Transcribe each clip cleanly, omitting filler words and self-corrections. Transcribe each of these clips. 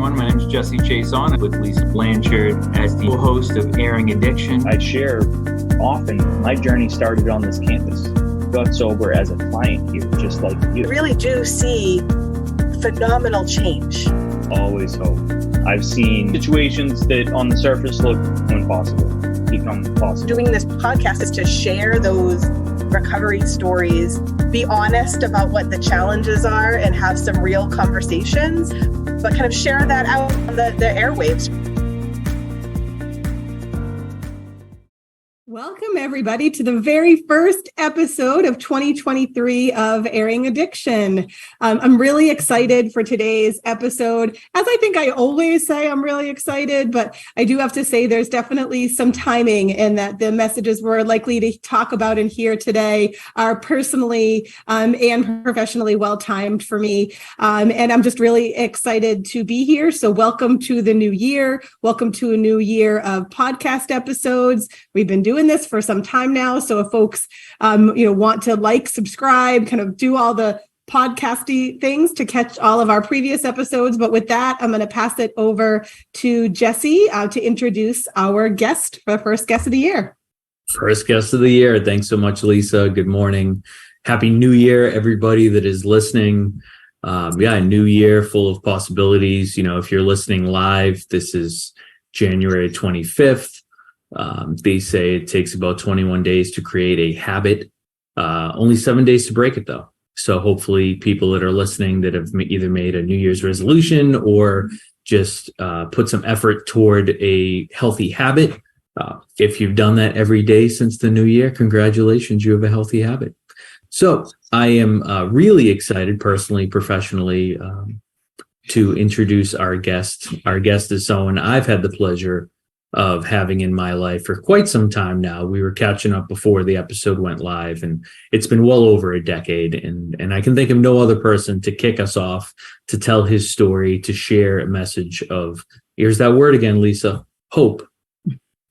everyone. My name is Jesse Chason with Lisa Blanchard as the host of Airing Addiction. I share often my journey started on this campus. Got sober as a client here, just like you. I really do see phenomenal change. Always hope. I've seen situations that on the surface look impossible become possible. Doing this podcast is to share those recovery stories, be honest about what the challenges are and have some real conversations, but kind of share that out on the airwaves. Welcome, everybody, to the very first episode of 2023 of Airing Addiction. I'm really excited for today's episode. As I think I always say, I'm really excited, but I do have to say there's definitely some timing in that the messages we're likely to talk about and hear today are personally and professionally well-timed for me. And I'm just really excited to be here. So welcome to the new year. Welcome to a new year of podcast episodes. We've been doing this for some time now. So if folks, want to like, subscribe, kind of do all the podcasty things to catch all of our previous episodes. But with that, I'm going to pass it over to Jesse to introduce our guest for the first guest of the year. First guest of the year. Thanks so much, Lisa. Good morning. Happy New Year, everybody that is listening. A new year full of possibilities. If you're listening live, this is January 25th. They say it takes about 21 days to create a habit, only 7 days to break it, though. So hopefully people that are listening that have either made a New Year's resolution or just put some effort toward a healthy habit. If you've done that every day since the new year, congratulations, you have a healthy habit. So I am really excited personally, professionally, to introduce our guest. Our guest is someone I've had the pleasure of having in my life for quite some time now. We were catching up before the episode went live, and it's been well over a decade. And I can think of no other person to kick us off, to tell his story, to share a message of, here's that word again, Lisa, hope,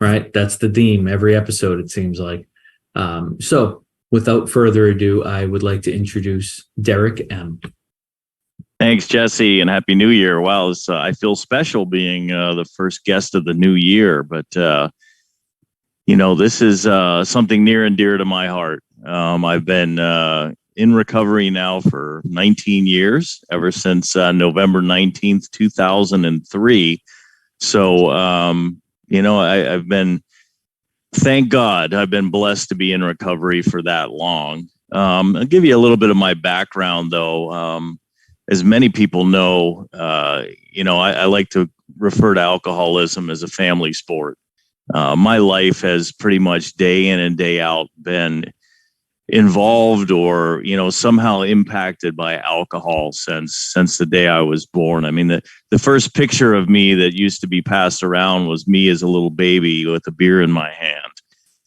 right? That's the theme every episode, it seems like. So without further ado, I would like to introduce Derek M. Thanks, Jesse, and Happy New Year. Wow, I feel special being the first guest of the new year, but, this is something near and dear to my heart. I've been in recovery now for 19 years, ever since November 19th, 2003. So, I've been, thank God, I've been blessed to be in recovery for that long. I'll give you a little bit of my background, though. As many people know, I like to refer to alcoholism as a family sport. My life has pretty much day in and day out been involved or, somehow impacted by alcohol since the day I was born. I mean, the first picture of me that used to be passed around was me as a little baby with a beer in my hand.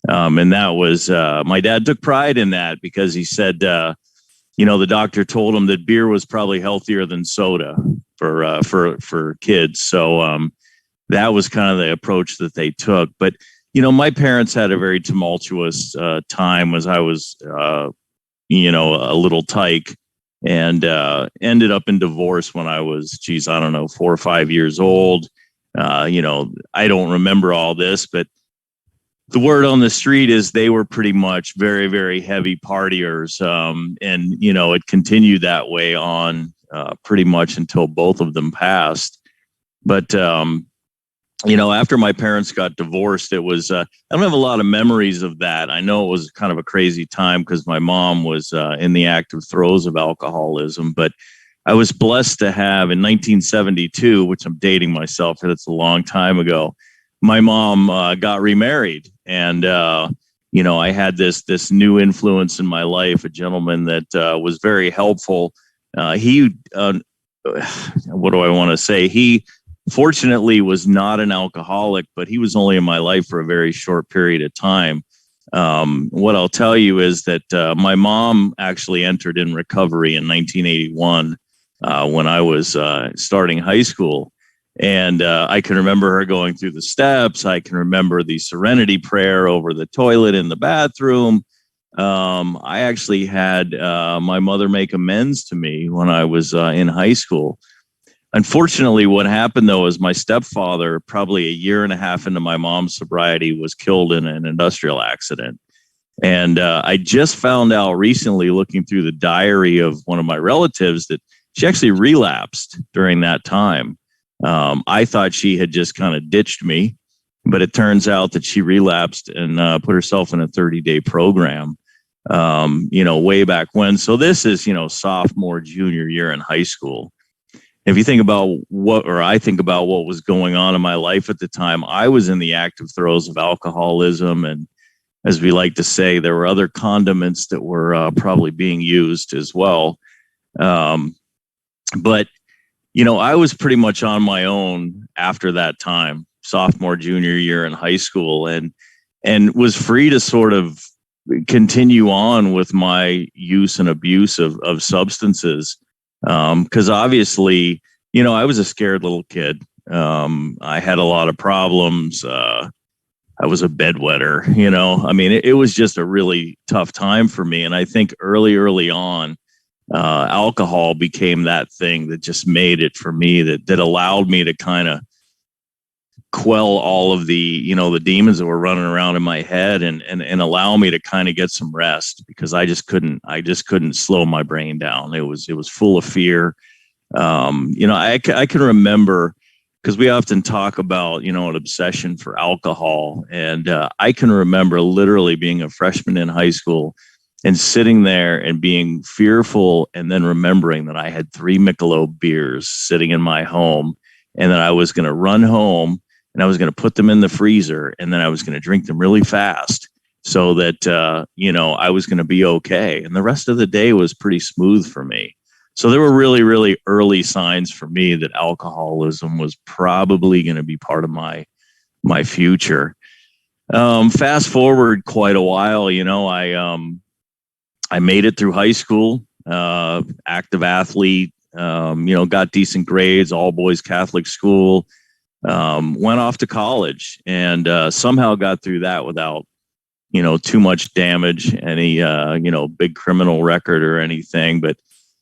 And that was, my dad took pride in that because he said, the doctor told him that beer was probably healthier than soda for kids. So that was kind of the approach that they took. But, my parents had a very tumultuous time as I was, a little tyke and ended up in divorce when I was, 4 or 5 years old. I don't remember all this, but the word on the street is they were pretty much very, very heavy partiers. And, it continued that way on pretty much until both of them passed. But, after my parents got divorced, it was, I don't have a lot of memories of that. I know it was kind of a crazy time because my mom was in the active throes of alcoholism. But I was blessed to have in 1972, which I'm dating myself, because it's a long time ago, my mom got remarried. And, I had this new influence in my life, a gentleman that was very helpful. He fortunately was not an alcoholic, but he was only in my life for a very short period of time. What I'll tell you is that my mom actually entered in recovery in 1981 when I was starting high school. And I can remember her going through the steps. I can remember the serenity prayer over the toilet in the bathroom. I actually had my mother make amends to me when I was in high school. Unfortunately, what happened though is my stepfather, probably a year and a half into my mom's sobriety, was killed in an industrial accident. And I just found out recently, looking through the diary of one of my relatives, that she actually relapsed during that time. I thought she had just kind of ditched me, but it turns out that she relapsed and put herself in a 30-day program, way back when. So this is, sophomore, junior year in high school. If you think about I think about what was going on in my life at the time, I was in the active throes of alcoholism. And as we like to say, there were other condiments that were probably being used as well. But, I was pretty much on my own after that time, sophomore, junior year in high school, and was free to sort of continue on with my use and abuse of substances. Because obviously, I was a scared little kid. I had a lot of problems. I was a bedwetter, it was just a really tough time for me. And I think early on, alcohol became that thing that just made it for me, that allowed me to kind of quell all of the, the demons that were running around in my head and allow me to kind of get some rest, because I just couldn't slow my brain down. It was full of fear. I can remember, because we often talk about, an obsession for alcohol. And I can remember literally being a freshman in high school and sitting there and being fearful, and then remembering that I had 3 Michelob beers sitting in my home, and that I was going to run home and I was going to put them in the freezer, and then I was going to drink them really fast so that, I was going to be okay. And the rest of the day was pretty smooth for me. So there were really, really early signs for me that alcoholism was probably going to be part of my future. Fast forward quite a while, I made it through high school, active athlete, got decent grades, all boys Catholic school, went off to college, and somehow got through that without, too much damage, any, big criminal record or anything. But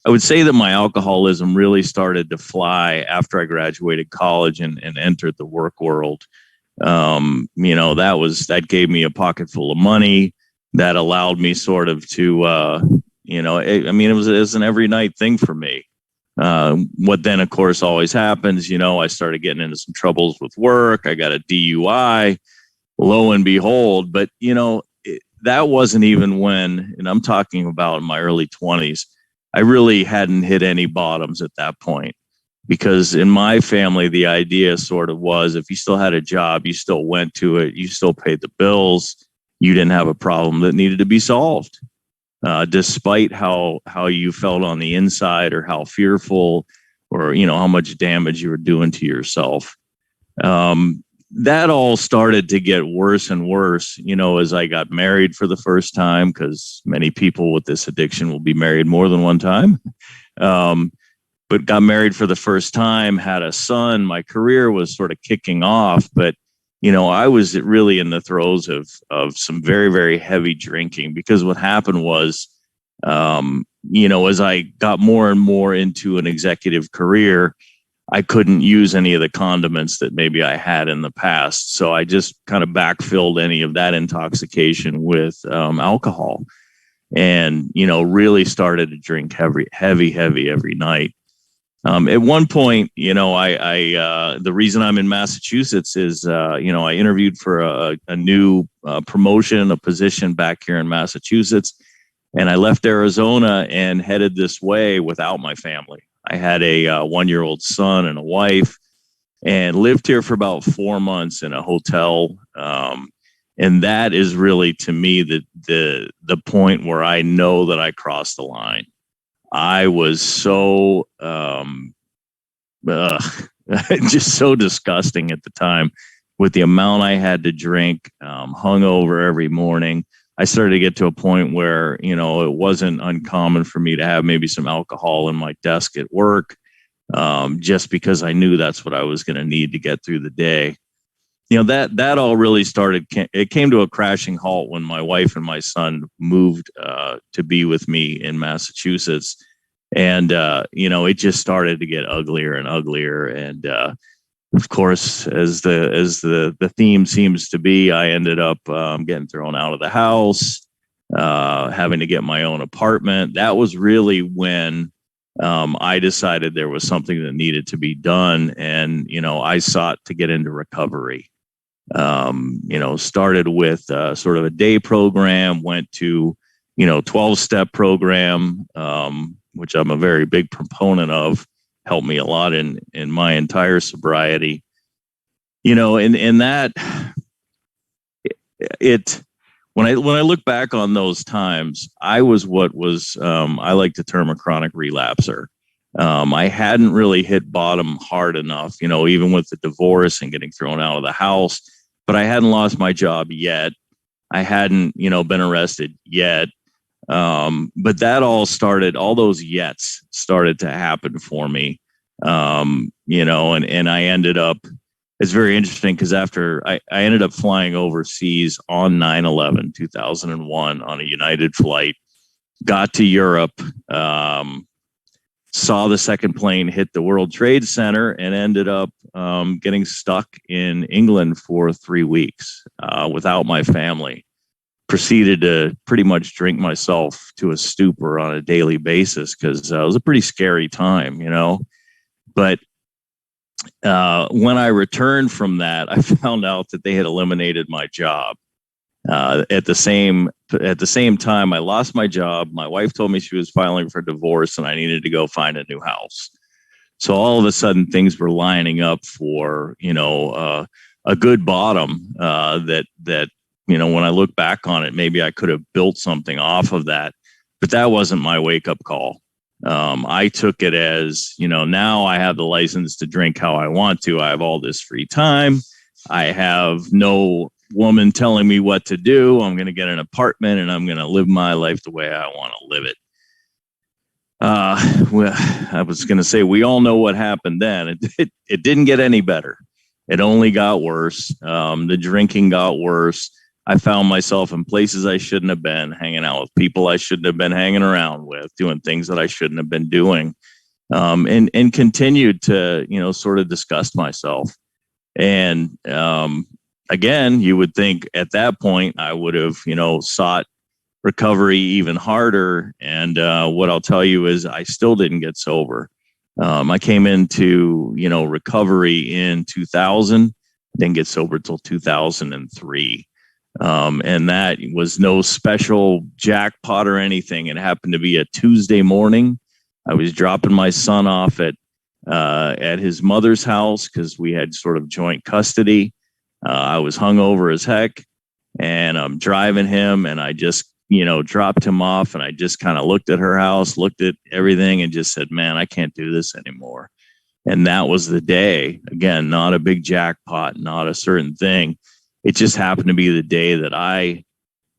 I would say that my alcoholism really started to fly after I graduated college and entered the work world. That gave me a pocket full of money that allowed me sort of to, it was an every night thing for me. What then, of course, always happens, I started getting into some troubles with work. I got a DUI, lo and behold. But, that wasn't even when, and I'm talking about in my early 20s, I really hadn't hit any bottoms at that point. Because in my family, the idea sort of was, if you still had a job, you still went to it, you still paid the bills, you didn't have a problem that needed to be solved, despite how you felt on the inside, or how fearful, or, how much damage you were doing to yourself. That all started to get worse and worse, as I got married for the first time, because many people with this addiction will be married more than one time. But got married for the first time, had a son. My career was sort of kicking off, but, I was really in the throes of some very, very heavy drinking, because what happened was, as I got more and more into an executive career, I couldn't use any of the condiments that maybe I had in the past. So I just kind of backfilled any of that intoxication with alcohol, and, really started to drink heavy every night. At one point, the reason I'm in Massachusetts is, I interviewed for a new promotion, a position back here in Massachusetts, and I left Arizona and headed this way without my family. I had a 1-year-old son and a wife, and lived here for about 4 months in a hotel. And that is really, to me, the point where I know that I crossed the line. I was so just so disgusting at the time with the amount I had to drink, hungover every morning. I started to get to a point where, it wasn't uncommon for me to have maybe some alcohol in my desk at work, just because I knew that's what I was going to need to get through the day. That all really started. It came to a crashing halt when my wife and my son moved to be with me in Massachusetts. And, it just started to get uglier and uglier. And, of course, as the theme seems to be, I ended up getting thrown out of the house, having to get my own apartment. That was really when I decided there was something that needed to be done. And, I sought to get into recovery. Started with sort of a day program, went to, 12-step program, which I'm a very big proponent of, helped me a lot in my entire sobriety. And that when I look back on those times, I was what was I like to term a chronic relapser. I hadn't really hit bottom hard enough, even with the divorce and getting thrown out of the house, but I hadn't lost my job yet. I hadn't, been arrested yet. But that all those yets started to happen for me. And I ended up, it's very interesting because after I ended up flying overseas on 9/11, 2001 on a United flight, got to Europe, saw the second plane hit the World Trade Center, and ended up getting stuck in England for 3 weeks without my family. Proceeded to pretty much drink myself to a stupor on a daily basis because it was a pretty scary time, But when I returned from that, I found out that they had eliminated my job. At the same time, I lost my job. My wife told me she was filing for divorce and I needed to go find a new house. So all of a sudden, things were lining up for a good bottom that when I look back on it, maybe I could have built something off of that, but that wasn't my wake up call. I took it as, now I have the license to drink how I want to. I have all this free time. I have no woman telling me what to do. I'm going to get an apartment and I'm going to live my life the way I want to live it. Well, I was going to say, we all know what happened then. It didn't get any better. It only got worse. The drinking got worse. I found myself in places I shouldn't have been, hanging out with people I shouldn't have been hanging around with, doing things that I shouldn't have been doing, and continued to, sort of disgust myself. And again, you would think at that point I would have, sought recovery even harder. And what I'll tell you is I still didn't get sober. I came into, recovery in 2000, didn't get sober till 2003. And that was no special jackpot or anything. It happened to be a Tuesday morning. I was dropping my son off at his mother's house because we had sort of joint custody. I was hungover as heck, and I'm driving him, and I just, dropped him off, and I just kind of looked at her house, looked at everything, and just said, man, I can't do this anymore. And that was the day. Again, not a big jackpot, not a certain thing. It just happened to be the day that I,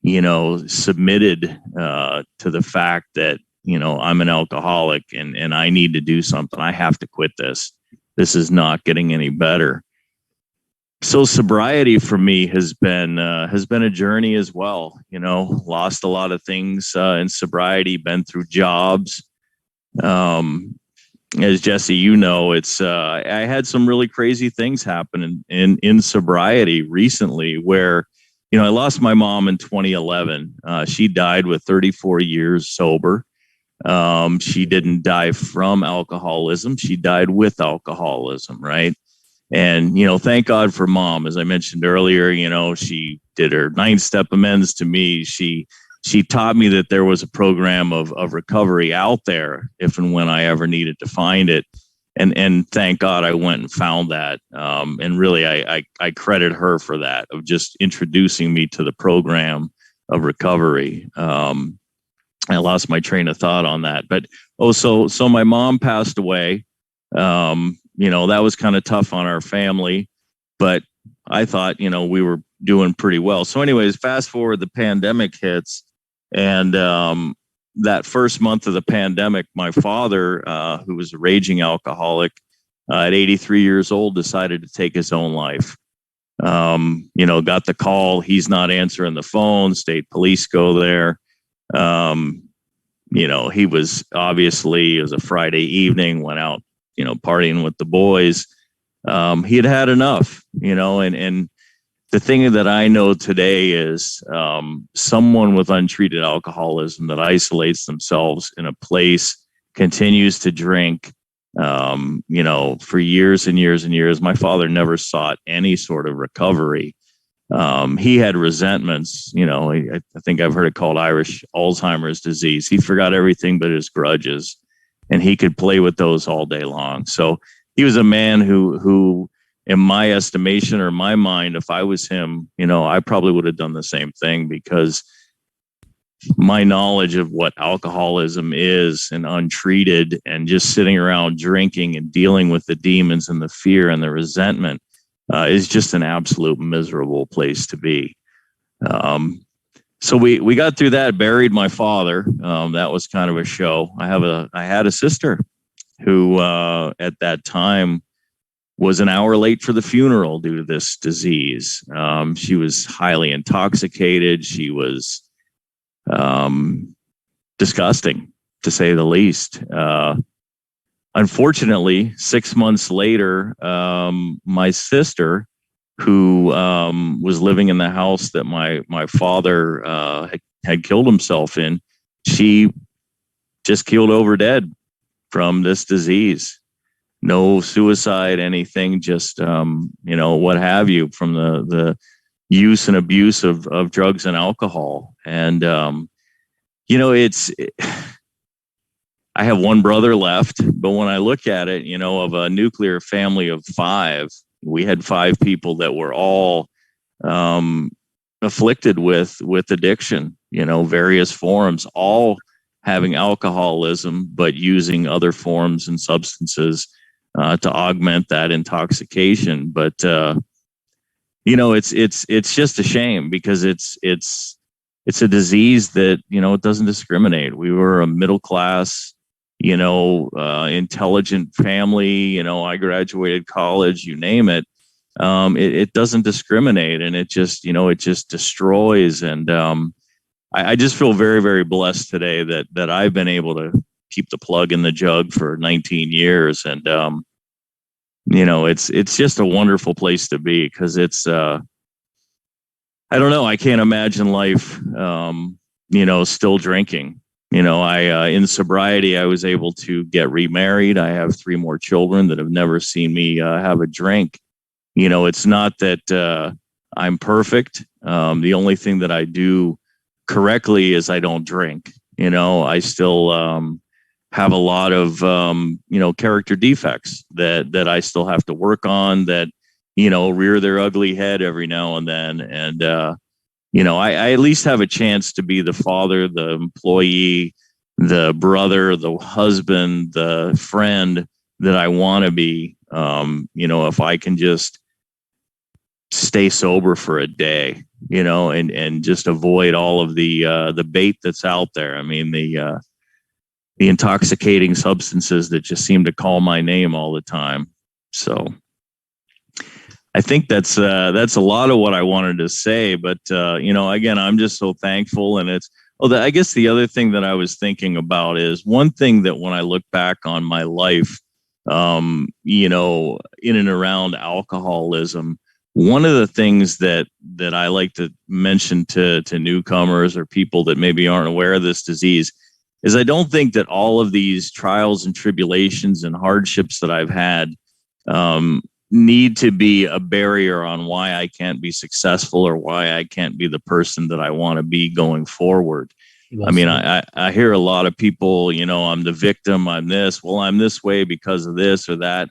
submitted to the fact that, I'm an alcoholic and I need to do something. I have to quit this. This is not getting any better. So sobriety for me has been a journey as well. Lost a lot of things in sobriety, been through jobs. As Jesse, it's I had some really crazy things happen in sobriety recently where, I lost my mom in 2011. She died with 34 years sober. She didn't die from alcoholism. She died with alcoholism, right? And, thank God for mom. As I mentioned earlier, she did her 9-step amends to me. She taught me that there was a program of recovery out there if and when I ever needed to find it. And thank God I went and found that. And really, I credit her for that, of just introducing me to the program of recovery. I lost my train of thought on that. But, so my mom passed away. That was kind of tough on our family. But I thought, we were doing pretty well. So anyways, fast forward, the pandemic hits. And that first month of the pandemic, my father, who was a raging alcoholic, at 83 years old, decided to take his own life. Got the call. He's not answering the phone. State police go there. he was obviously, it was a Friday evening, went out, partying with the boys. He had had enough, and the thing that I know today is someone with untreated alcoholism that isolates themselves in a place, continues to drink, for years and years and years. My father never sought any sort of recovery. He had resentments, I think I've heard it called Irish Alzheimer's disease. He forgot everything but his grudges, and he could play with those all day long. So he was a man who in my estimation, or my mind, if I was him, I probably would have done the same thing, because my knowledge of what alcoholism is and untreated and just sitting around drinking and dealing with the demons and the fear and the resentment is just an absolute miserable place to be. So we got through that, buried my father. That was kind of a show. I had a sister who at that time was an hour late for the funeral due to this disease. She was highly intoxicated. She was disgusting, to say the least. Unfortunately, 6 months later, my sister, who was living in the house that my father had killed himself in, she just keeled over dead from this disease. No suicide, anything, just, what have you, from the use and abuse of drugs and alcohol. And, I have one brother left, but when I look at it, of a nuclear family of 5, we had 5 people that were all afflicted with addiction, various forms, all having alcoholism, but using other forms and substances to augment that intoxication. But it's just a shame, because it's a disease that it doesn't discriminate. We were a middle class, intelligent family. I graduated college, you name it. It doesn't discriminate, and it just destroys. And I just feel very, very blessed today that I've been able to keep the plug in the jug for 19 years. And, it's just a wonderful place to be, because it's, I don't know, I can't imagine life, still drinking. In sobriety, I was able to get remarried. I have 3 more children that have never seen me have a drink. It's not that I'm perfect. The only thing that I do correctly is I don't drink. I still have a lot of character defects that I still have to work on, that rear their ugly head every now and then. And I at least have a chance to be the father, the employee, the brother, the husband, the friend that I want to be. If I can just stay sober for a day, and just avoid all of the bait that's out there. I mean, the intoxicating substances that just seem to call my name all the time. So I think that's a lot of what I wanted to say. But again, I'm just so thankful. And I guess the other thing that I was thinking about is one thing that when I look back on my life, in and around alcoholism, one of the things that I like to mention to newcomers or people that maybe aren't aware of this disease is I don't think that all of these trials and tribulations and hardships that I've had need to be a barrier on why I can't be successful or why I can't be the person that I want to be going forward. I mean, I hear a lot of people, I'm the victim, I'm this. Well, I'm this way because of this or that.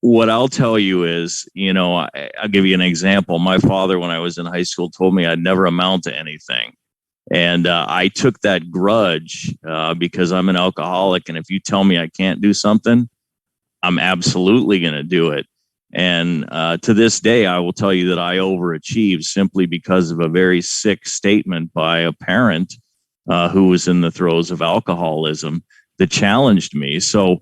What I'll tell you is, I'll give you an example. My father, when I was in high school, told me I'd never amount to anything. And I took that grudge because I'm an alcoholic. And if you tell me I can't do something, I'm absolutely going to do it. And to this day, I will tell you that I overachieved simply because of a very sick statement by a parent who was in the throes of alcoholism that challenged me. So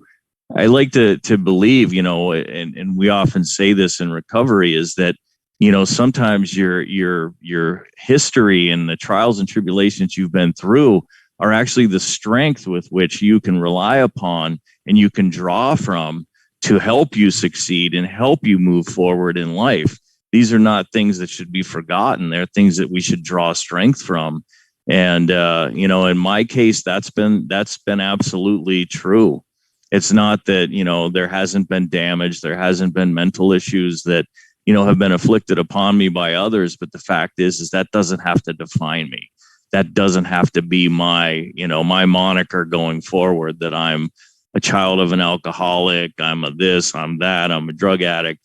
I like to believe, and we often say this in recovery, is that, sometimes your history and the trials and tribulations you've been through are actually the strength with which you can rely upon and you can draw from to help you succeed and help you move forward in life. These are not things that should be forgotten. They're things that we should draw strength from. And, in my case, that's been absolutely true. It's not that, there hasn't been damage. There hasn't been mental issues that, have been afflicted upon me by others. But the fact is that doesn't have to define me. That doesn't have to be my moniker going forward, that I'm a child of an alcoholic. I'm a this, I'm that, I'm a drug addict.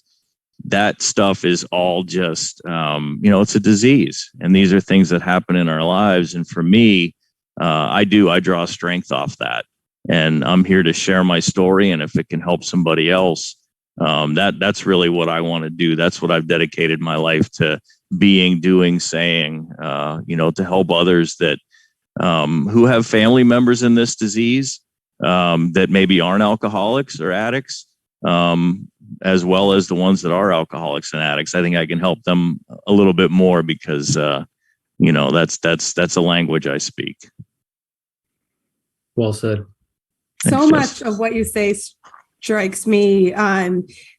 That stuff is all just, it's a disease. And these are things that happen in our lives. And for me, I draw strength off that. And I'm here to share my story. And if it can help somebody else, that's really what I want to do. That's what I've dedicated my life to being, doing, saying, to help others that who have family members in this disease that maybe aren't alcoholics or addicts, as well as the ones that are alcoholics and addicts. I think I can help them a little bit more because, that's a language I speak. Well said. So much of what you say strikes me.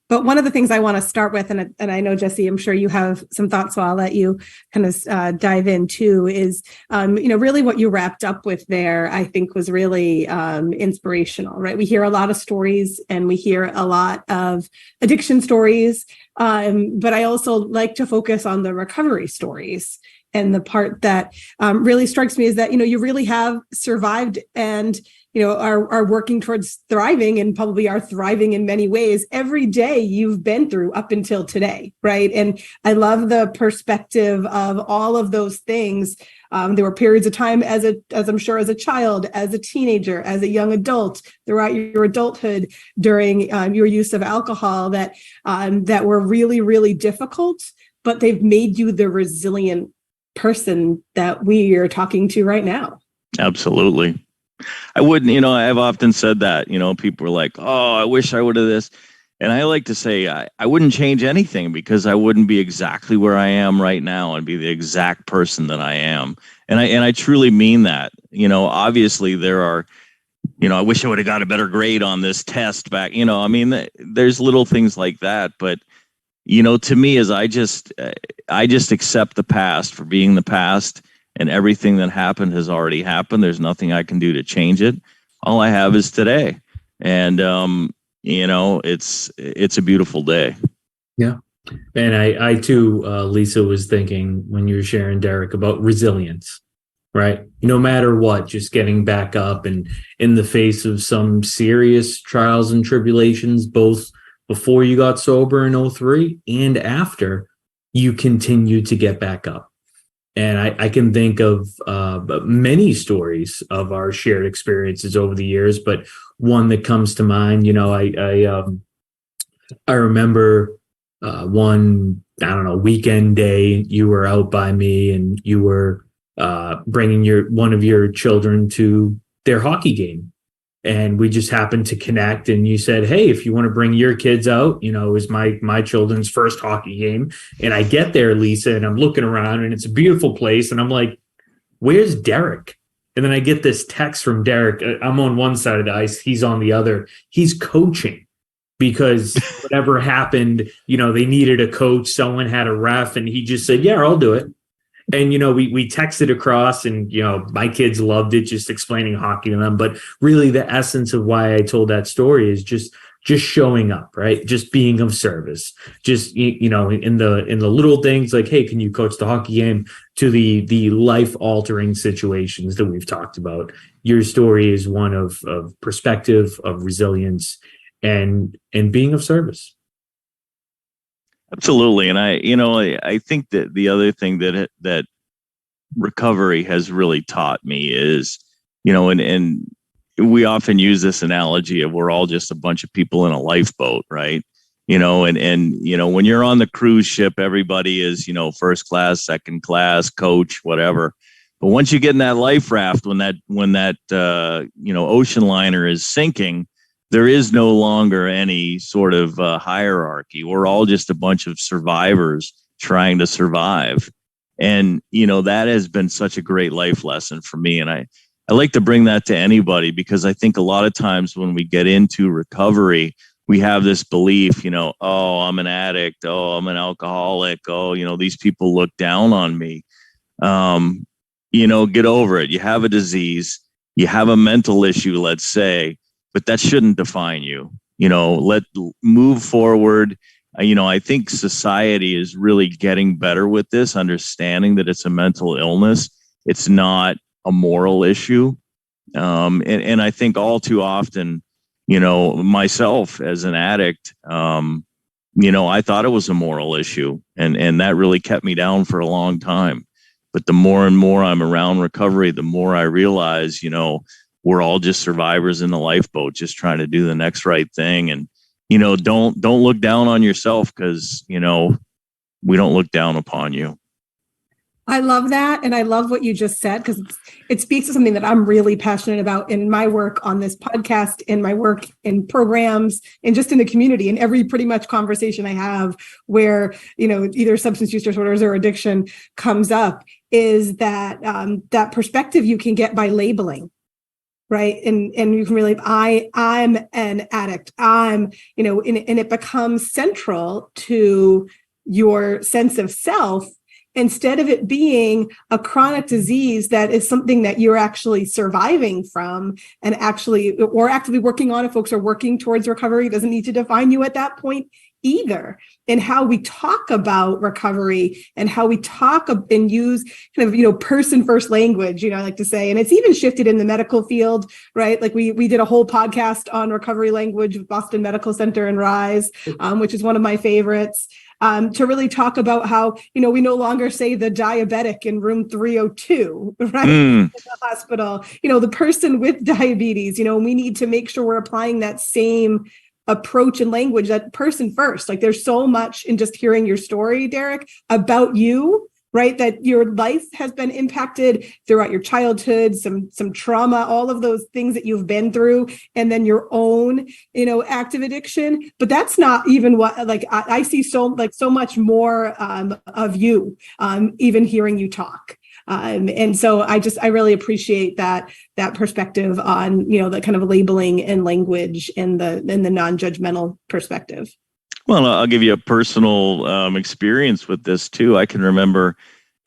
But one of the things I want to start with, and I know, Jesse, I'm sure you have some thoughts, so I'll let you kind of dive in too, is, really what you wrapped up with there, I think was really inspirational, right? We hear a lot of stories and we hear a lot of addiction stories, but I also like to focus on the recovery stories. And the part that really strikes me is that, you really have survived and are working towards thriving, and probably are thriving in many ways every day you've been through up until today, right? And I love the perspective of all of those things. There were periods of time as I'm sure as a child, as a teenager, as a young adult, throughout your adulthood, during your use of alcohol that were really, really difficult, but they've made you the resilient person that we are talking to right now. Absolutely. I wouldn't, I've often said that, people are like, oh, I wish I would have this. And I like to say, I wouldn't change anything because I wouldn't be exactly where I am right now and be the exact person that I am. And I truly mean that. Obviously there are, I wish I would have got a better grade on this test back, there's little things like that. But, to me, is I just accept the past for being the past. And everything that happened has already happened. There's nothing I can do to change it. All I have is today. And, it's a beautiful day. Yeah. And I too, Lisa, was thinking when you were sharing, Derek, about resilience, right? No matter what, just getting back up and in the face of some serious trials and tribulations, both before you got sober in 2003 and after, you continue to get back up. And I can think of many stories of our shared experiences over the years, but one that comes to mind, I remember one, weekend day, you were out by me and you were bringing one of your children to their hockey game. And we just happened to connect, and you said, hey, if you want to bring your kids out, it was my children's first hockey game. And I get there, Lisa, and I'm looking around, and it's a beautiful place. And I'm like, where's Derek? And then I get this text from Derek. I'm on one side of the ice. He's on the other. He's coaching because whatever happened, they needed a coach. Someone had a ref, and he just said, yeah, I'll do it. And, we texted across and, my kids loved it, just explaining hockey to them. But really the essence of why I told that story is just showing up, right? Just being of service, just, in the little things like, hey, can you coach the hockey game, to the life altering situations that we've talked about. Your story is one of perspective, of resilience, and being of service. Absolutely. And I think that the other thing that recovery has really taught me is, and we often use this analogy of we're all just a bunch of people in a lifeboat, right? And when you're on the cruise ship, everybody is, first class, second class, coach, whatever. But once you get in that life raft, when that ocean liner is sinking, there is no longer any sort of hierarchy. We're all just a bunch of survivors trying to survive. And, that has been such a great life lesson for me. And I like to bring that to anybody, because I think a lot of times when we get into recovery, we have this belief, oh, I'm an addict. Oh, I'm an alcoholic. Oh, these people look down on me. Get over it. You have a disease, you have a mental issue, let's say, but that shouldn't define you. Let move forward. I think society is really getting better with this, understanding that it's a mental illness. It's not a moral issue. And I think all too often, myself as an addict, I thought it was a moral issue, and that really kept me down for a long time. But the more and more I'm around recovery, the more I realize, we're all just survivors in the lifeboat, just trying to do the next right thing. And, don't look down on yourself, because, we don't look down upon you. I love that. And I love what you just said, because it speaks to something that I'm really passionate about in my work on this podcast, in my work in programs, and just in the community, in every pretty much conversation I have where, either substance use disorders or addiction comes up, is that that perspective you can get by labeling. Right. And you can really, I'm an addict. And it becomes central to your sense of self, instead of it being a chronic disease that is something that you're actually surviving from and actively working on. If folks are working towards recovery, it doesn't need to define you at that point either. And how we talk about recovery, and how we talk and use kind of, person first language, I like to say, and it's even shifted in the medical field, right? Like we did a whole podcast on recovery language with Boston Medical Center and Rise, which is one of my favorites. To really talk about how, we no longer say the diabetic in room 302, right? In the hospital, the person with diabetes, we need to make sure we're applying that same approach and language, that person first. Like, there's so much in just hearing your story, Derek, about you, right? That your life has been impacted throughout your childhood, some trauma, all of those things that you've been through, and then your own, active addiction. But that's not even what, like, I see so much more of you, even hearing you talk. And so I really appreciate that perspective on, the kind of labeling and language and the non-judgmental perspective. Well, I'll give you a personal experience with this too. I can remember,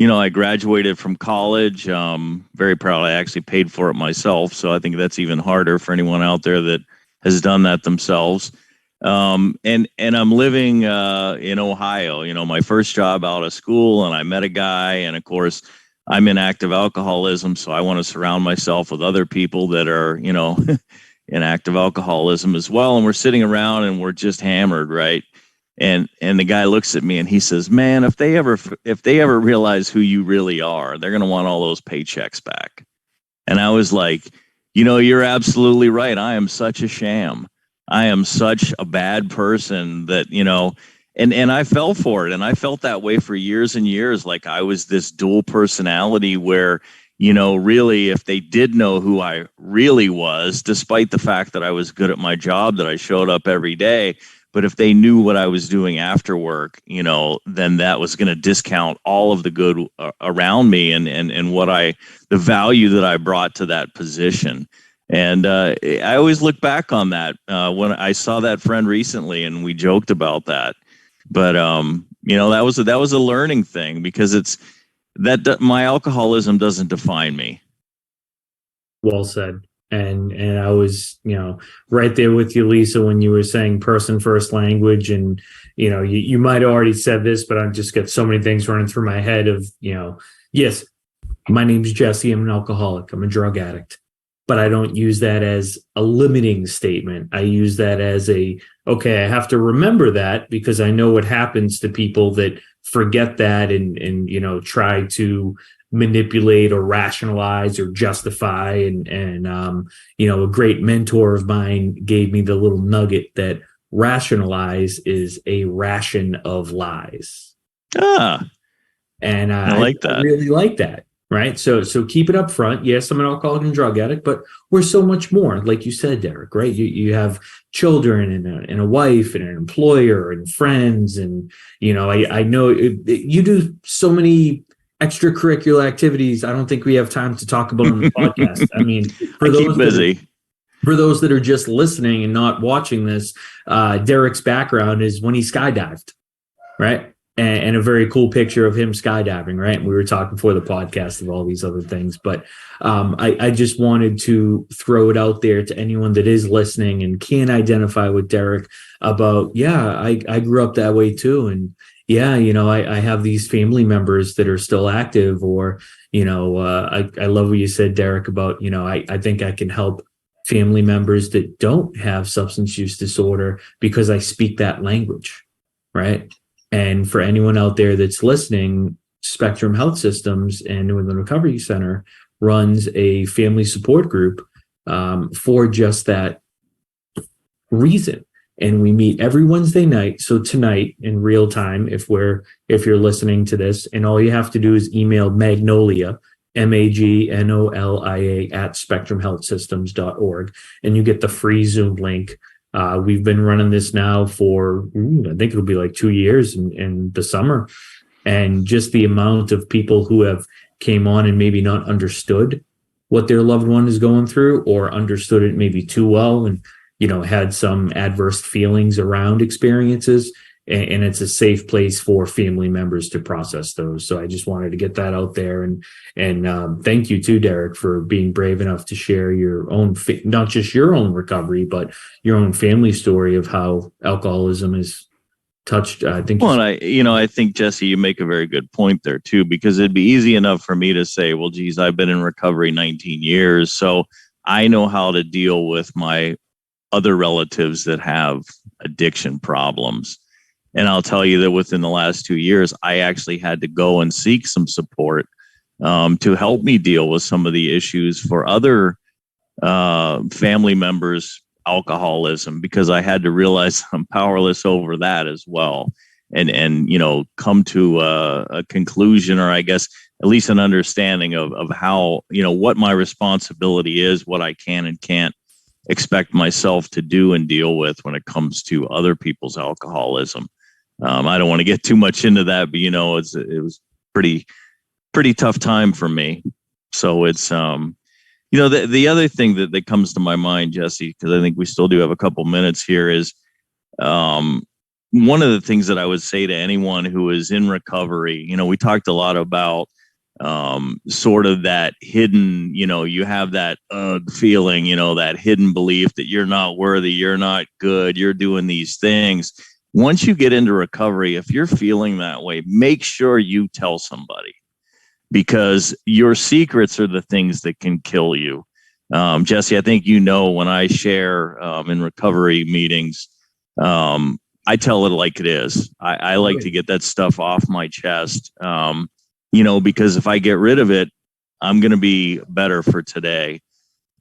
I graduated from college. Very proud. I actually paid for it myself. So I think that's even harder for anyone out there that has done that themselves. And I'm living in Ohio, my first job out of school, and I met a guy, and of course, I'm in active alcoholism, so I want to surround myself with other people that are, in active alcoholism as well. And we're sitting around and we're just hammered, right? And the guy looks at me and he says, "Man, if they ever realize who you really are, they're going to want all those paychecks back." And I was like, you're absolutely right. I am such a sham. I am such a bad person that, and I fell for it. And I felt that way for years and years. Like, I was this dual personality where, really, if they did know who I really was, despite the fact that I was good at my job, that I showed up every day, but if they knew what I was doing after work, then that was going to discount all of the good around me and the value that I brought to that position. And I always look back on that when I saw that friend recently, and we joked about that. But that was a learning thing, because it's that my alcoholism doesn't define me. Well said. And I was, right there with you, Lisa, when you were saying person first language. And, you might have already said this, but I've just got so many things running through my head of, yes, my name's Jesse. I'm an alcoholic. I'm a drug addict. But I don't use that as a limiting statement. I use that as okay, I have to remember that, because I know what happens to people that forget that and try to manipulate or rationalize or justify. And a great mentor of mine gave me the little nugget that rationalize is a ration of lies. And I like that. I really like that. Right. So keep it up front. Yes, I'm an alcoholic and drug addict, but we're so much more. Like you said, Derek, right? You have children and a wife and an employer and friends. And, I know you do so many extracurricular activities, I don't think we have time to talk about on the podcast. I mean, I keep busy. For those that are just listening and not watching this, Derek's background is when he skydived, right? And a very cool picture of him skydiving, right? And we were talking before the podcast of all these other things, but I just wanted to throw it out there to anyone that is listening and can identify with Derek about, I grew up that way too. And I have these family members that are still active, or, I love what you said, Derek, about, I think I can help family members that don't have substance use disorder because I speak that language, right? And for anyone out there that's listening, Spectrum Health Systems and New England Recovery Center runs a family support group for just that reason. And we meet every Wednesday night. So tonight in real time, if you're listening to this, and all you have to do is email Magnolia, Magnolia at spectrumhealthsystems.org, and you get the free Zoom link. We've been running this now for, I think it'll be like 2 years in the summer. And just the amount of people who have came on and maybe not understood what their loved one is going through, or understood it maybe too well, and, had some adverse feelings around experiences. And it's a safe place for family members to process those. So I just wanted to get that out there. And thank you too, Derek, for being brave enough to share your own, not just your own recovery, but your own family story of how alcoholism is touched. I think. Well, I think, Jesse, you make a very good point there too, because it'd be easy enough for me to say, well, geez, I've been in recovery 19 years. So I know how to deal with my other relatives that have addiction problems. And I'll tell you that within the last 2 years, I actually had to go and seek some support to help me deal with some of the issues for other family members' alcoholism, because I had to realize I'm powerless over that as well. And come to a conclusion, or I guess at least an understanding of how, what my responsibility is, what I can and can't expect myself to do and deal with when it comes to other people's alcoholism. I don't want to get too much into that, but it was pretty tough time for me. So it's the other thing that comes to my mind, Jesse, because I think we still do have a couple minutes here, is one of the things that I would say to anyone who is in recovery. We talked a lot about sort of that hidden, you have that feeling, that hidden belief that you're not worthy, you're not good, you're doing these things. Once you get into recovery, if you're feeling that way, make sure you tell somebody, because your secrets are the things that can kill you. Jesse, I think when I share in recovery meetings, I tell it like it is. I like to get that stuff off my chest, because if I get rid of it, I'm going to be better for today.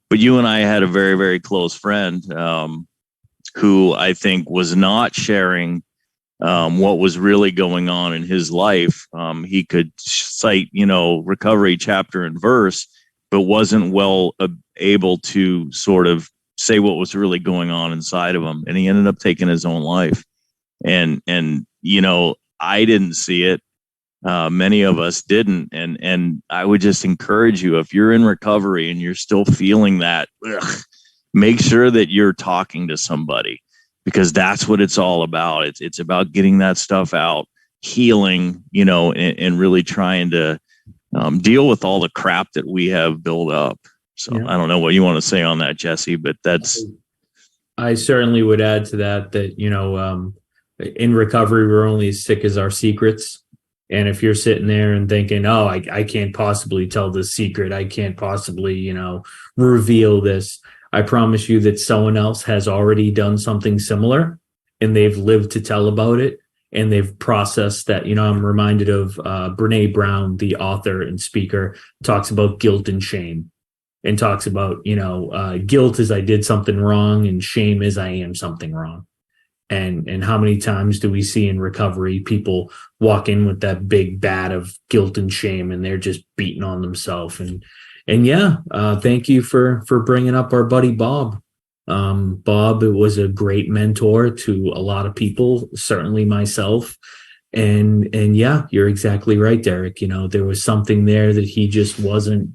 But you and I had a very, very close friend who I think was not sharing what was really going on in his life. He could cite, recovery chapter and verse, but wasn't well able to sort of say what was really going on inside of him. And he ended up taking his own life. And I didn't see it. Many of us didn't. And I would just encourage you, if you're in recovery and you're still feeling that, make sure that you're talking to somebody, because that's what it's all about. It's about getting that stuff out, healing, and really trying to deal with all the crap that we have built up. So yeah. I don't know what you want to say on that, Jesse, but I certainly would add to that, in recovery, we're only as sick as our secrets. And if you're sitting there and thinking, oh, I can't possibly tell this secret, I can't possibly, reveal this, I promise you that someone else has already done something similar and they've lived to tell about it, and they've processed that. I'm reminded of Brene Brown, the author and speaker, talks about guilt and shame, and talks about, guilt is I did something wrong, and shame is I am something wrong. And how many times do we see in recovery people walk in with that big bat of guilt and shame, and they're just beating on themselves. Thank you for bringing up our buddy Bob. Bob was a great mentor to a lot of people, certainly myself. And yeah, you're exactly right, Derek. There was something there that he just wasn't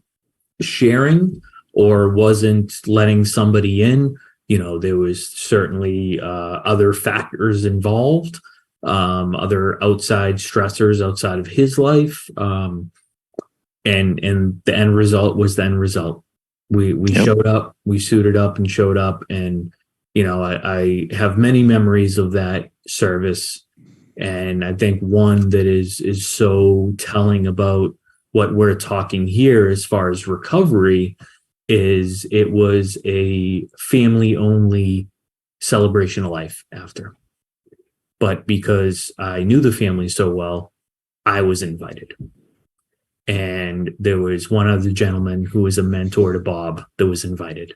sharing or wasn't letting somebody in. There was certainly other factors involved, other outside stressors outside of his life. And the end result was the end result. We Yep. showed up, we suited up and showed up. And, I have many memories of that service. And I think one that is so telling about what we're talking here as far as recovery is it was a family only celebration of life after. But because I knew the family so well, I was invited. And there was one other gentleman who was a mentor to Bob that was invited.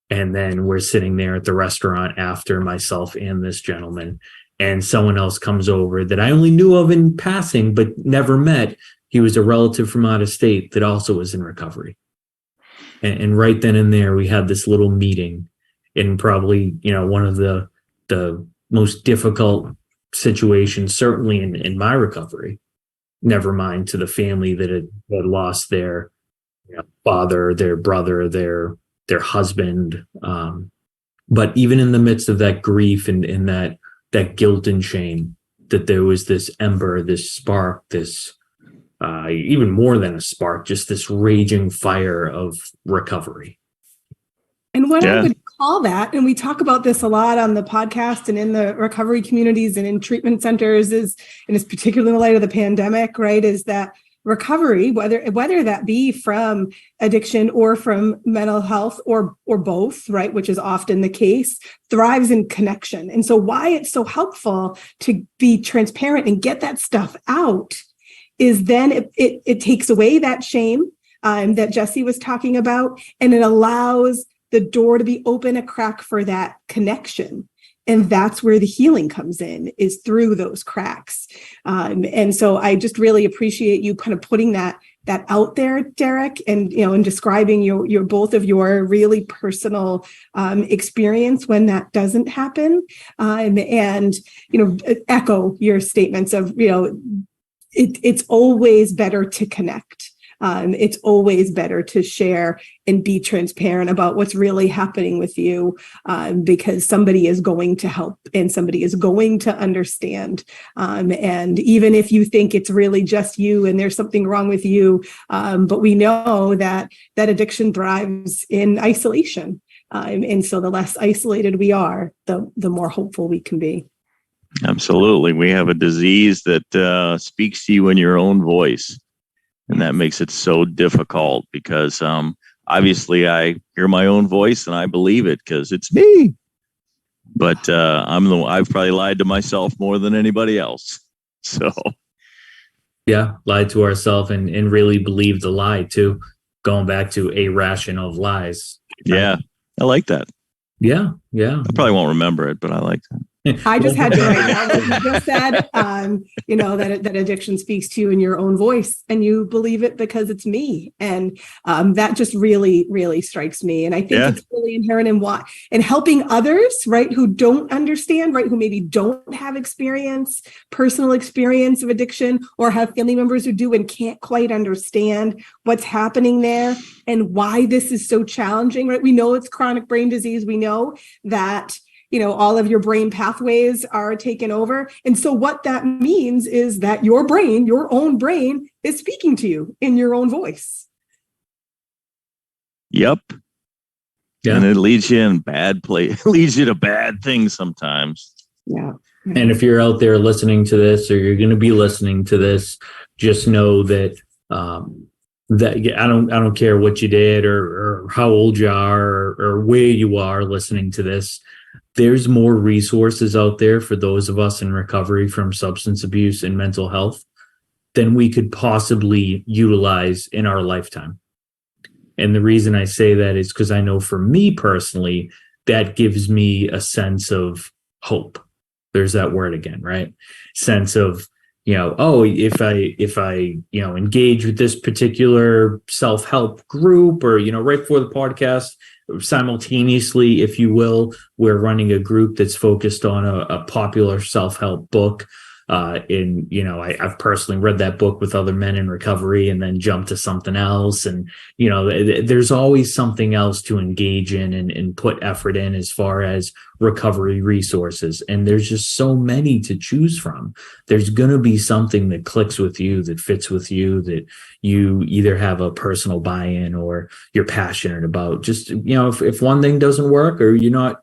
And then we're sitting there at the restaurant after, myself and this gentleman, and someone else comes over that I only knew of in passing, but never met. He was a relative from out of state that also was in recovery. And right then and there, we had this little meeting in probably, one of the most difficult situations, certainly in my recovery, never mind to the family that had lost their father, their brother, their husband. But even in the midst of that grief and that guilt and shame, that there was this ember, this spark, this even more than a spark, just this raging fire of recovery. And what I would call that, and we talk about this a lot on the podcast and in the recovery communities and in treatment centers, and it's particularly in the light of the pandemic, right, is that recovery, whether that be from addiction or from mental health or both, right, which is often the case, thrives in connection. And so why it's so helpful to be transparent and get that stuff out is then it takes away that shame that Jesse was talking about, and it allows the door to be open a crack for that connection. And that's where the healing comes in, is through those cracks. And so I just really appreciate you kind of putting that out there, Derek, and and describing your both of your really personal experience when that doesn't happen, and echo your statements of it's always better to connect. It's always better to share and be transparent about what's really happening with you, because somebody is going to help and somebody is going to understand. And even if you think it's really just you and there's something wrong with you, but we know that addiction thrives in isolation. And so the less isolated we are, the more hopeful we can be. Absolutely. We have a disease that speaks to you in your own voice. And that makes it so difficult because obviously I hear my own voice and I believe it because it's me. But I've probably lied to myself more than anybody else. So yeah, lied to ourselves and really believed the lie too. Going back to a ration of lies. Yeah, I like that. Yeah. I probably won't remember it, but I like that. I just had to write down what you just said, that addiction speaks to you in your own voice and you believe it because it's me. And that just really, really strikes me. And I think it's really inherent in helping others, right, who don't understand, right, who maybe don't have personal experience of addiction, or have family members who do and can't quite understand what's happening there and why this is so challenging, right? We know it's chronic brain disease. We know that all of your brain pathways are taken over. And so what that means is that your own brain, is speaking to you in your own voice. Yep. Yeah. And it leads you in it leads you to bad things sometimes. Yeah. And if you're out there listening to this, or you're going to be listening to this, just know that that I don't care what you did or how old you are or where you are listening to this. There's more resources out there for those of us in recovery from substance abuse and mental health than we could possibly utilize in our lifetime. And the reason I say that is because I know for me personally, that gives me a sense of hope. There's that word again, right? Sense of, if I engage with this particular self-help group, or, right before the podcast, simultaneously, if you will, we're running a group that's focused on a popular self-help book. I've personally read that book with other men in recovery and then jumped to something else. And, there's always something else to engage in and put effort in as far as recovery resources. And there's just so many to choose from. There's going to be something that clicks with you, that fits with you, that you either have a personal buy-in or you're passionate about. Just, if one thing doesn't work or you're not,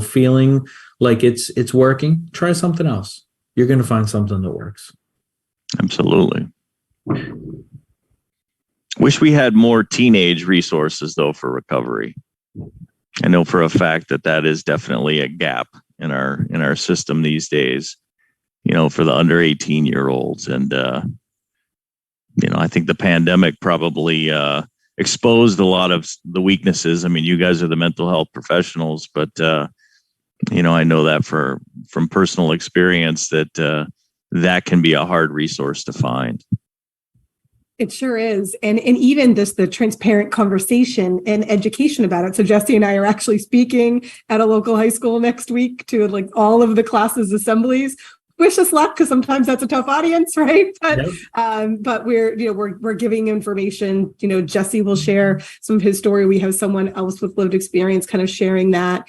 feeling like it's working, try something else. You're going to find something that works. Absolutely. Wish we had more teenage resources, though, for recovery. I know for a fact that is definitely a gap in our system these days, for the under 18-year-olds. And, I think the pandemic probably exposed a lot of the weaknesses. I mean, you guys are the mental health professionals, but I know that from personal experience that can be a hard resource to find. It sure is. And even the transparent conversation and education about it. So Jesse and I are actually speaking at a local high school next week to all of the classes assemblies. Wish us luck, because sometimes that's a tough audience, right? But yep. But we're giving information. Jesse will share some of his story. We have someone else with lived experience kind of sharing that,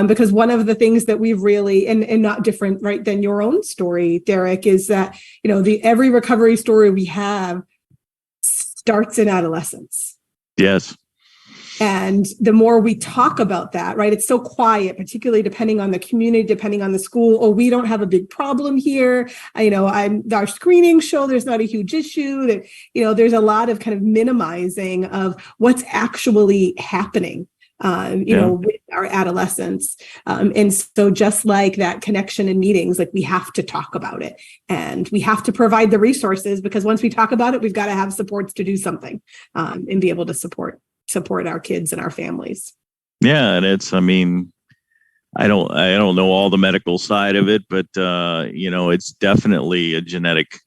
because one of the things that we've really and not different, right, than your own story, Derek, is that every recovery story we have starts in adolescence. Yes. And the more we talk about that, right, it's so quiet, particularly depending on the community, depending on the school. Oh, we don't have a big problem here. Our screenings show there's not a huge issue. That there's a lot of kind of minimizing of what's actually happening. With our adolescents. And so just like that connection in meetings, we have to talk about it and we have to provide the resources, because once we talk about it, we've got to have supports to do something and be able to support our kids and our families. Yeah. And I don't know all the medical side of it, but it's definitely a genetic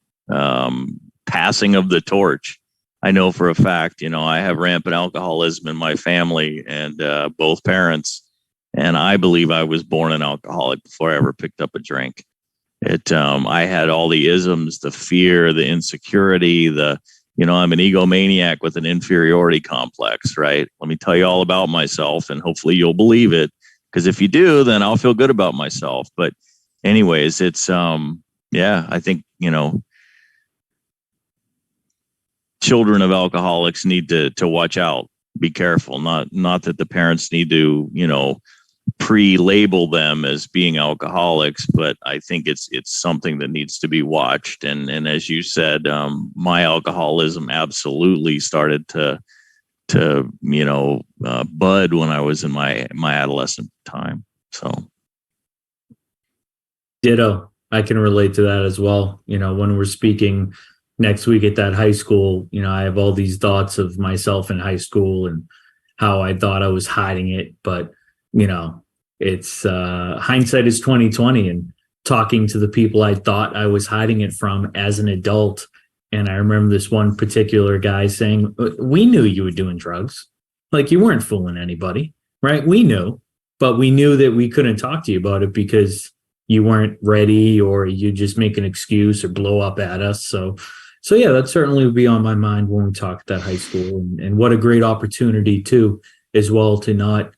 passing of the torch. I know for a fact, I have rampant alcoholism in my family and both parents. And I believe I was born an alcoholic before I ever picked up a drink. I had all the isms, the fear, the insecurity, I'm an egomaniac with an inferiority complex, right? Let me tell you all about myself and hopefully you'll believe it. Because if you do, then I'll feel good about myself. But anyways, it's, I think, children of alcoholics need to watch out, be careful. Not that the parents need to, pre-label them as being alcoholics, but I think it's something that needs to be watched. And as you said, my alcoholism absolutely started to bud when I was in my adolescent time. So. Ditto. I can relate to that as well. When we're speaking next week at that high school, I have all these thoughts of myself in high school and how I thought I was hiding it. But, it's hindsight is 2020, and talking to the people I thought I was hiding it from as an adult. And I remember this one particular guy saying, we knew you were doing drugs. You weren't fooling anybody, right? We knew, but we knew that we couldn't talk to you about it because you weren't ready or you just make an excuse or blow up at us. So yeah, that certainly would be on my mind when we talk at that high school, and what a great opportunity too, as well, to not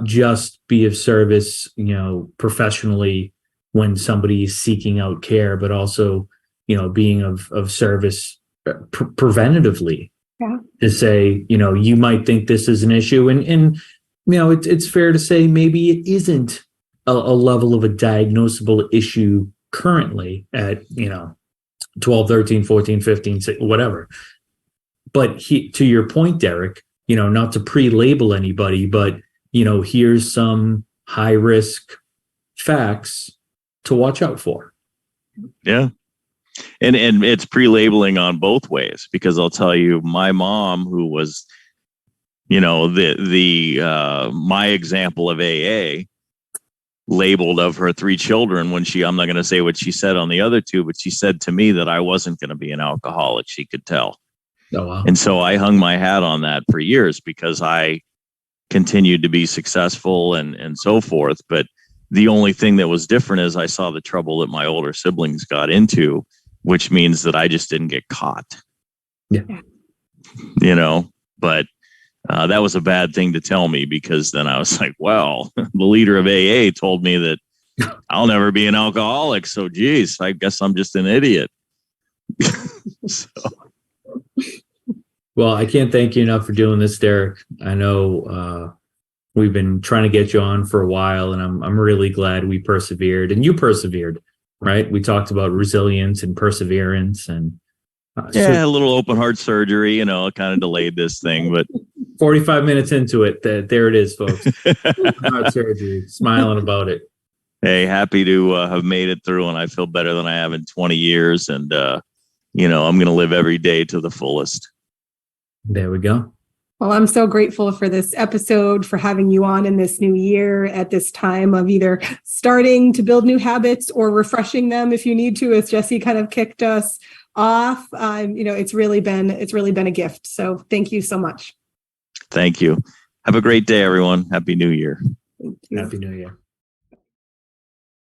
just be of service, professionally when somebody is seeking out care, but also, being of service preventatively. Yeah. To say, you might think this is an issue, and it's fair to say maybe it isn't a level of a diagnosable issue currently at 12, 13, 14, 15, whatever. But to your point, Derek, not to pre-label anybody, but here's some high risk facts to watch out for. Yeah. And it's pre-labeling on both ways, because I'll tell you, my mom, who was, my example of AA, labeled of her 3 children when I'm not going to say what she said on the other 2, but she said to me that I wasn't going to be an alcoholic. She could tell. Oh, wow. And so I hung my hat on that for years because I continued to be successful and so forth. But, The only thing that was different is I saw the trouble that my older siblings got into, which means that I just didn't get caught. Yeah. But that was a bad thing to tell me, because then I was like, well, the leader of AA told me that I'll never be an alcoholic. So, geez, I guess I'm just an idiot. So. Well, I can't thank you enough for doing this, Derek. I know we've been trying to get you on for a while, and I'm really glad we persevered, and you persevered, right? We talked about resilience and perseverance, and a little open heart surgery, it kind of delayed this thing, but 45 minutes into it, there it is, folks. Heart surgery, smiling about it. Hey, happy to have made it through, and I feel better than I have in 20 years, and I'm going to live every day to the fullest. There we go. Well, I'm so grateful for this episode, for having you on in this new year at this time of either starting to build new habits or refreshing them if you need to, as Jesse kind of kicked us off. It's really been a gift. So thank you so much. Thank you. Have a great day, everyone. Happy New Year. Happy New Year.